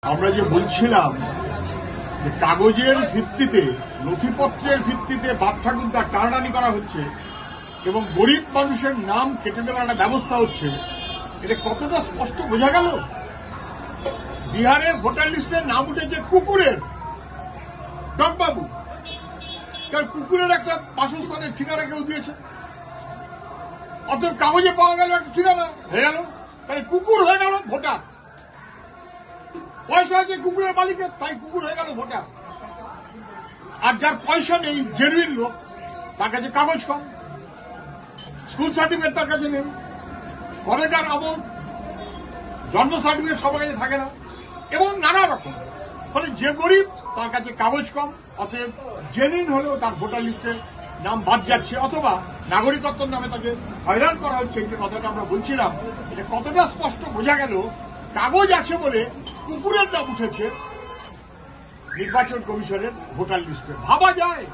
আমরা যে বলছিলাম যে কাগজের ভিত্তিতে নথিপত্রের ভিত্তিতে বাপ ঠাকুরদার টানাটানি করা হচ্ছে এবং গরিব মানুষের নাম কেটে দেওয়ার একটা ব্যবস্থা হচ্ছে, এটা কতটা স্পষ্ট বোঝা গেল। বিহারে ভোটার লিস্টের নাম উঠেছে কুকুরের, ডগবাবু, কারণ কুকুরের একটা বাসস্থানের ঠিকানা কেউ দিয়েছে, অত কাগজে পাওয়া গেল একটা ঠিকানা হয়ে গেল, তাই কুকুর হয়ে গেল ভোটার। পয়সা আছে কুকুরের মালিকের, তাই কুকুর হয়ে গেল ভোটার। আর যার পয়সা নেই, জেনুইন লোক, তার কাছে কাগজ কম, স্কুল সার্টিফিকেট তার কাছে নেই, কলেজের আমল, জন্ম সার্টিফিকেট সবার কাছে থাকে না, এবং নানা রকম। ফলে যে গরিব তার কাছে কাগজ কম, অতএব জেনুইন হলেও তার ভোটার লিস্টে নাম বাদ যাচ্ছে, অথবা নাগরিকত্বের নামে তাকে হয়রান করা হচ্ছে। এই যে কথাটা আমরা বলছিলাম, এটা কতটা স্পষ্ট বোঝা গেল। কাগজ আছে বলে কুকুরের নাম উঠেছে নির্বাচন কমিশনের ভোটার লিস্টে। ভাবা যায়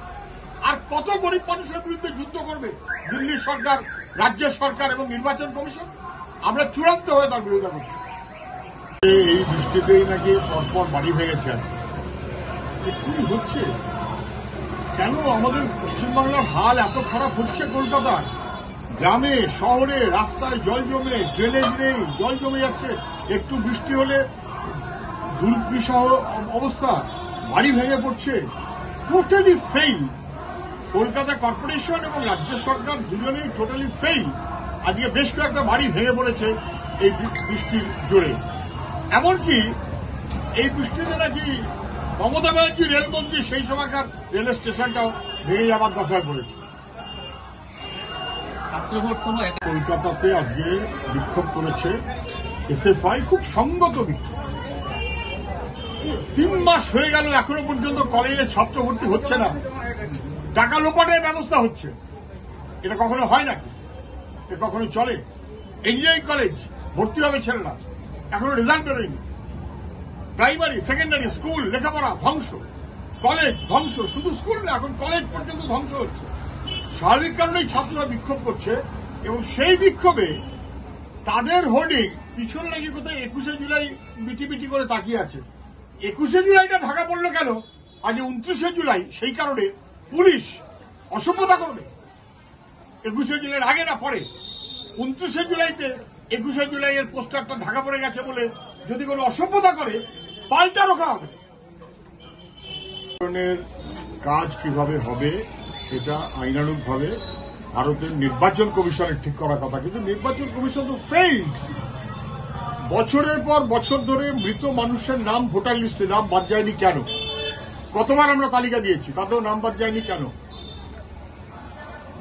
আর কত গরিব মানুষের বিরুদ্ধে যুদ্ধ করবে দিল্লির সরকার, রাজ্যের সরকার এবং নির্বাচন কমিশন। আমরা চূড়ান্ত হয়ে তার বিরোধিতা করছি। এই বৃষ্টিতেই নাকি পরপর বাড়ি ভেঙেছে। কি হচ্ছে? কেন আমাদের পশ্চিমবাংলার হাল এত খারাপ হচ্ছে? কলকাতার গ্রামে শহরে রাস্তায় জল জমে, ড্রেনেজ নেই, জল জমে যাচ্ছে। একটু বৃষ্টি হলে দুর্বিষহ অবস্থা, বাড়ি ভেঙে পড়ছে। Totally fail. কলকাতা কর্পোরেশন এবং রাজ্য সরকার দুজনেই টোটালি ফেইল। আজকে বেশ কয়েকটা বাড়ি ভেঙে পড়েছে এই বৃষ্টির জোরে। এমনকি এই বৃষ্টিতে নাকি মমতা ব্যানার্জি রেলমন্ত্রী সেই সময়কার রেল স্টেশনটাও ভেঙে যাবার দশায় পড়েছে। কলকাতাতে আজকে বিক্ষোভ করেছে এসএফআই, খুব সংগত বিক্ষোভ। 3 মাস হয়ে গেল, এখনো পর্যন্ত কলেজে ছাত্র ভর্তি হচ্ছে না, টাকা লোপাটের ব্যবস্থা হচ্ছে। এটা কখনো হয় নাকি? এটা কখনো চলে? ইঞ্জিনিয়ারিং কলেজ ভর্তি হবে ছেলেরা, এখনো রেজাল্ট বেরোয়নি। প্রাইমারি, সেকেন্ডারি স্কুল লেখাপড়া ধ্বংস, কলেজ ধ্বংস, শুধু স্কুল না, এখন কলেজ পর্যন্ত ধ্বংস হচ্ছে। স্বাভাবিক কারণেই ছাত্ররা বিক্ষোভ করছে, এবং সেই বিক্ষোভে তাদের হোর্ডিং পিছনে নাকি কোথায় 21শে জুলাই বিটি করে তাকিয়ে আছে। 21শে জুলাইটা ঢাকা পড়লো কেন? আজ 29শে জুলাই, সেই কারণে পুলিশ অসভ্যতা করবে। 21শে জুলাইয়ের আগে না পরে, 29শে জুলাইতে 21শে জুলাইয়ের পোস্টারটা ঢাকা পড়ে গেছে বলে যদি কোনো অসভ্যতা করে, পাল্টা রোখা হবে। কাজ কিভাবে হবে এটা আইনানুগভাবে ভারতের নির্বাচন কমিশনের ঠিক করার কথা, কিন্তু নির্বাচন কমিশন তো ফেইল। বছরের পর বছর ধরে মৃত মানুষের নাম ভোটার লিস্টে নাম বাদ যায়নি কেন? কতবার আমরা তালিকা দিয়েছি, তাতেও নাম বাদ যায়নি কেন?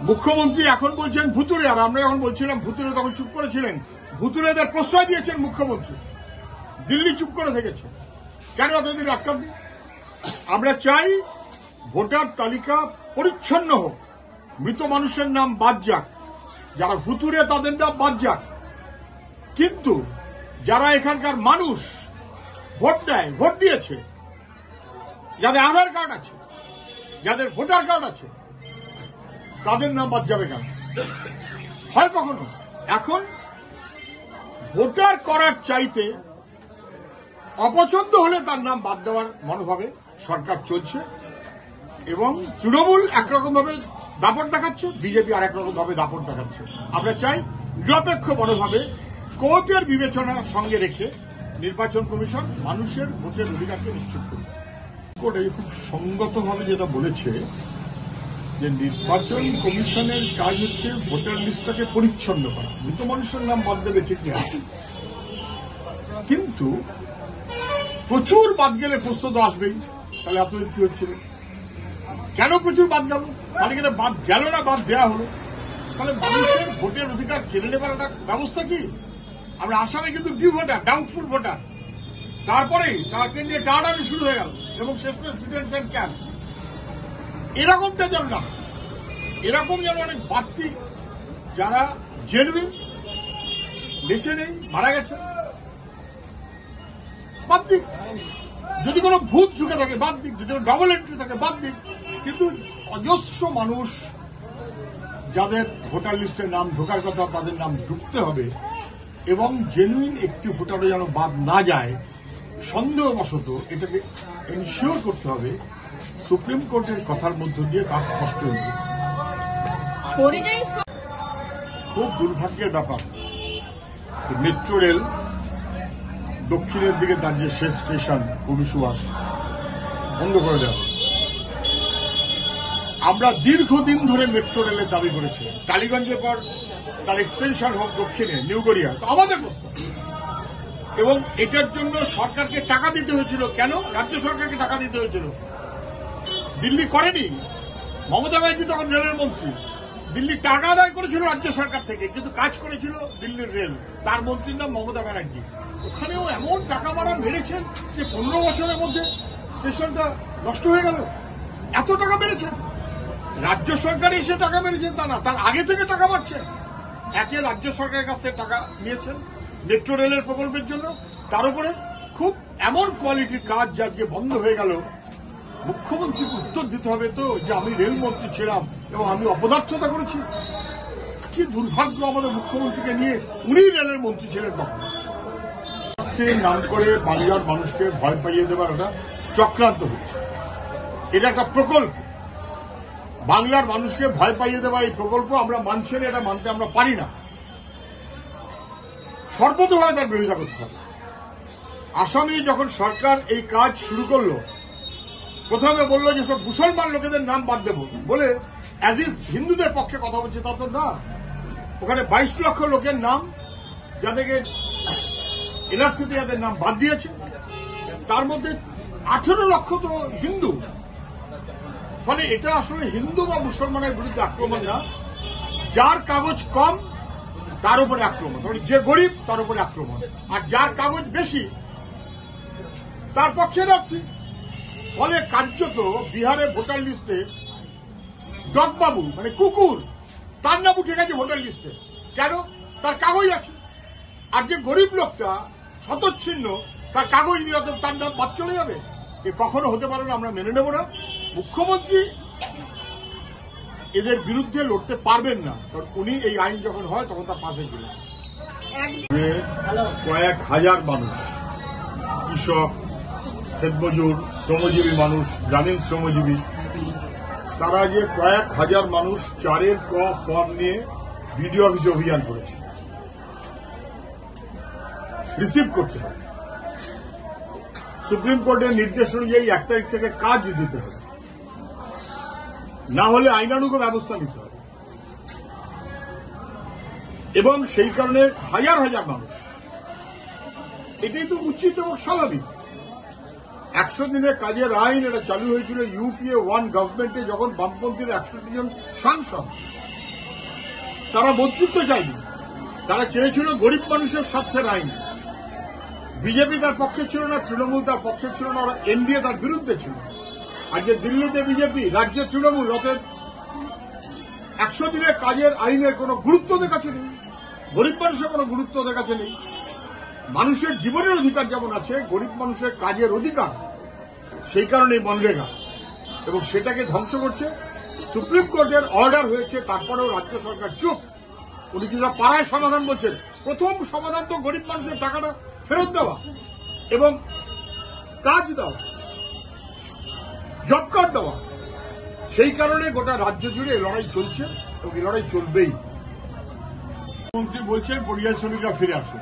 মুখ্যমন্ত্রী এখন বলছেন ভুতুড়ে, আর আমরা যখন বলছিলাম ভুতুড়ে তখন চুপ করেছিলেন। ভুতুড়েদের প্রশ্রয় দিয়েছেন মুখ্যমন্ত্রী, দিল্লি চুপ করে থেকেছে। কেন এতদিন আটকাবে? আমরা চাই ভোটার তালিকা পরিচ্ছন্ন হোক, মৃত মানুষের নাম বাদ যাক, যারা ভুতুড়ে তাদের নাম বাদ যাক, কিন্তু যারা এখানকার মানুষ ভোট দেয়, ভোট দিয়েছে, যাদের আধার কার্ড আছে, যাদের ভোটার কার্ড আছে, তাদের নাম বাদ যাবে কেন? হয় কখনো? এখন ভোটার করার চাইতে অপছন্দ হলে তার নাম বাদ দেওয়ার মনোভাবে সরকার চলছে, এবং তৃণমূল একরকম ভাবে দাপট দেখাচ্ছে, বিজেপি আর একরকম ভাবে দাপট দেখাচ্ছে। আমরা চাই নিরপেক্ষ মনোভাবে কোর্টের বিবেচনা সঙ্গে রেখে নির্বাচন কমিশন মানুষের ভোটের অধিকারকে নিশ্চিত করবে। কোর্ট খুব সঙ্গতভাবে যেটা বলেছে যে নির্বাচন কমিশনের কাজ হচ্ছে ভোটার লিস্টটাকে পরিচ্ছন্ন করা, মৃত মানুষের নাম বাদ দেবে ঠিক আছে, কিন্তু প্রচুর বাদ গেলে প্রশ্ন তো আসবেই, তাহলে এতদিন কি হচ্ছিল, কেন প্রচুর বাদ গেল, তাহলে কেন বাদ গেল না বাদ দেওয়া হলো, তাহলে মানুষের ভোটের অধিকার কেড়ে নেবার একটা ব্যবস্থা কি? আমরা আসামে কিন্তু ভোটার, ডাউটফুল ভোটার, তারপরেই তাকে নিয়ে টানাটানি শুরু হয়ে গেল, এবং শেষমেশ সিটিজেন ক্যাম্প। এরকমটা যেন না, এরকম যেন অনেক বাড়তি যারা জেনুইন, বেঁচে নেই, মারা গেছে, বাদ দিক। যদি কোনো ভূত ঢুকে থাকে বাদ দিক, যদি ডবল এন্ট্রি থাকে বাদ দিক, কিন্তু অজস্র মানুষ যাদের ভোটার লিস্টে নাম ঢোকার কথা তাদের নাম ঢুকতে হবে, এবং জেনুইন একটি ভোটারও যেন বাদ না যায়, সন্দেহবশত এটাকে এনশিওর করতে হবে সুপ্রিম কোর্টের কথার মধ্য দিয়ে তা স্পষ্ট হয়েছে। খুব দুর্ভাগ্যের ব্যাপার, মেট্রো রেল দক্ষিণের দিকে তার যে শেষ স্টেশন কবি সুভাষ বন্ধ করে দেওয়া। আমরা দীর্ঘদিন ধরে মেট্রো রেলের দাবি করেছি, টালিগঞ্জের পর তার এক্সটেনশন হোক দক্ষিণে নিউগড়িয়া, তো আমাদের প্রস্তাব। এবং এটার জন্য সরকারকে টাকা দিতে হয়েছিল। কেন রাজ্য সরকারকে টাকা দিতে হয়েছিল? দিল্লি করেনি। মমতা ব্যানার্জি তখন রেলের মন্ত্রী, দিল্লি টাকা আদায় করেছিল রাজ্য সরকার থেকে, কিন্তু কাজ করেছিল দিল্লির রেল, তার মন্ত্রীর নাম মমতা ব্যানার্জি। ওখানেও এমন টাকা মারা মেরেছেন যে 15 বছরের মধ্যে স্টেশনটা নষ্ট হয়ে গেল। এত টাকা মেরেছেন। রাজ্য সরকার এসে টাকা মেরেছেন তা না, তার আগে থেকে টাকা মারছেন। একে রাজ্য সরকারের কাছ থেকে টাকা নিয়েছেন মেট্রো রেলের প্রকল্পের জন্য, তার উপরে খুব এমন কোয়ালিটির কাজ যা আজকে বন্ধ হয়ে গেল। মুখ্যমন্ত্রীকে উত্তর দিতে হবে তো যে আমি রেলমন্ত্রী ছিলাম এবং আমি অপদার্থতা করেছি। কি দুর্ভাগ্য আমাদের মুখ্যমন্ত্রীকে নিয়ে, উনি রেলের মন্ত্রী ছিলেন তখন। নাম করে বাংলার মানুষকে ভয় পাইয়ে দেবার একটা চক্রান্ত হচ্ছে। এটা একটা প্রকল্প, বাংলার মানুষকে ভয় পাইয়ে দেওয়া এই প্রকল্প আমরা মানছি না, এটা মানতে আমরা পারি না। সর্বতভাবে তার বিরোধিতা করতে হবে। আসামে যখন সরকার এই কাজ শুরু করলো, প্রথমে বললো যে সব মুসলমান লোকেদের নাম বাদ দেব বলে, অ্যাজ ইফ হিন্দুদের পক্ষে কথা বলছে, তা তো না। ওখানে 22 লক্ষ লোকের নাম, যাদেরকে এনআরসিতে যাদের নাম বাদ দিয়েছে, তার মধ্যে 18 লক্ষ তো হিন্দু। ফলে এটা আসলে হিন্দু বা মুসলমানের বিরুদ্ধে আক্রমণ না, যার কাগজ কম তার উপরে আক্রমণ, যে গরিব তার উপরে আক্রমণ, আর যার কাগজ বেশি তার পক্ষে যাচ্ছি। ফলে কার্যত বিহারে ভোটার লিস্টে ডগবাবু মানে কুকুর, তার নাম উঠে গেছে ভোটার লিস্টে। কেন? তার কাগজ আছে। আর যে গরিব লোকটা শতচ্ছিন্ন, তার কাগজ নিয়ে তার নাম বাদ চলে যাবে। এ কখনো হতে পারে না, আমরা মেনে নেব না। মুখ্যমন্ত্রী এদের বিরুদ্ধে লড়তে পারবেন না, কারণ উনি এই আইন যখন হয় তখন তার পাশে ছিলেন। কয়েক হাজার মানুষ, কৃষক, ক্ষেতমজুর, শ্রমজীবী মানুষ, গ্রামীণ শ্রমজীবী, তারা যে কয়েক হাজার মানুষ 4 ক ফর্ম নিয়ে বিডিও অফিসে অভিযান করেছে, রিসিভ করতে হবে। সুপ্রিম কোর্টের নির্দেশ অনুযায়ী 1 তারিখ থেকে কাজ দিতে হবে, না হলে আইনানুগ ব্যবস্থা নিতে হবে। এবং সেই কারণে হাজার হাজার মানুষ, এটাই তো উচিত এবং স্বাভাবিক। 100 দিনের কাজের আইন এটা চালু হয়েছিল ইউপিএ 1 গভর্নমেন্টে, যখন বামপন্থীর 100 জন সাংসদ, তারা মন্ত্রিত্ব চাইনি, তারা চেয়েছিল গরিব মানুষের স্বার্থের আইন। বিজেপি তার পক্ষে ছিল না, তৃণমূল তার পক্ষে ছিল না, ওরা এনডিএ তার বিরুদ্ধে ছিল। আজকে দিল্লিতে বিজেপি, রাজ্যে তৃণমূল, অতএব 100 দিনের কাজের আইনের কোনো গুরুত্ব দেখাচ্ছে নেই, গরিব মানুষের কোনো গুরুত্ব দেখাচ্ছে নেই। মানুষের জীবনের অধিকার যেমন আছে, গরিব মানুষের কাজের অধিকার, সেই কারণে মনরেগা, এবং সেটাকে ধ্বংস করছে। সুপ্রিম কোর্টের অর্ডার হয়েছে, তারপরেও রাজ্য সরকার চুপ। উনি কি সব পাড়ায় সমাধান বলছেন? প্রথম সমাধান তো গরিব মানুষের টাকাটা ফেরত দেওয়া এবং কাজ দেওয়া, জব কার্ড দেওয়া। সেই কারণে গোটা রাজ্য জুড়ে এই লড়াই চলছে এবং এই লড়াই চলবেই। মুখ্যমন্ত্রী বলছেন পরিযায়ী শ্রমিকরা ফিরে আসুন।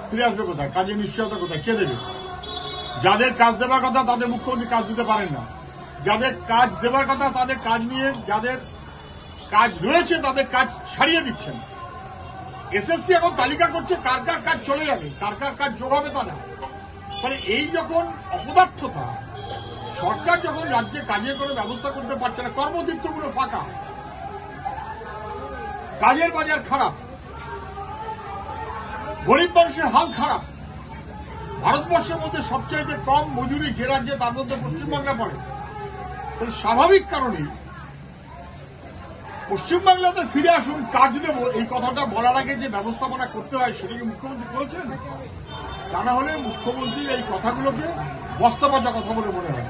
ফিরে আসবে কোথায়? কাজের নিশ্চয়তা কোথায়? কে দেবে? যাদের কাজ দেওয়ার কথা তাদের মুখ্যমন্ত্রী কাজ দিতে পারেন না, যাদের কাজ দেওয়ার কথা তাদের কাজ নিয়ে, যাদের কাজ রয়েছে তাদের কাজ ছাড়িয়ে দিচ্ছেন। এসএসসি এখন তালিকা করছে কার কার কাজ চলে যাবে, কার কার কাজ যোগ হবে তা না। ফলে এই যখন অপদার্থতা, সরকার যখন রাজ্যে কাজের কোনো ব্যবস্থা করতে পারছে না, কর্মতীর্থগুলো ফাঁকা, কাজের বাজার খারাপ, গরিব মানুষের হাল খারাপ। ভারতবর্ষের মধ্যে সবচাইতে কম মজুরি যে রাজ্যে, তার মধ্যে পশ্চিমবাংলা পড়ে। স্বাভাবিক কারণেই পশ্চিমবাংলাতে ফিরে আসুন, কাজ দেব, এই কথাটা বলার আগে যে ব্যবস্থাপনা করতে হয় সেটা কি মুখ্যমন্ত্রী করেছেন? তা না হলে মুখ্যমন্ত্রীর এই কথাগুলোকে বস্তাপচা কথা বলে মনে হয়।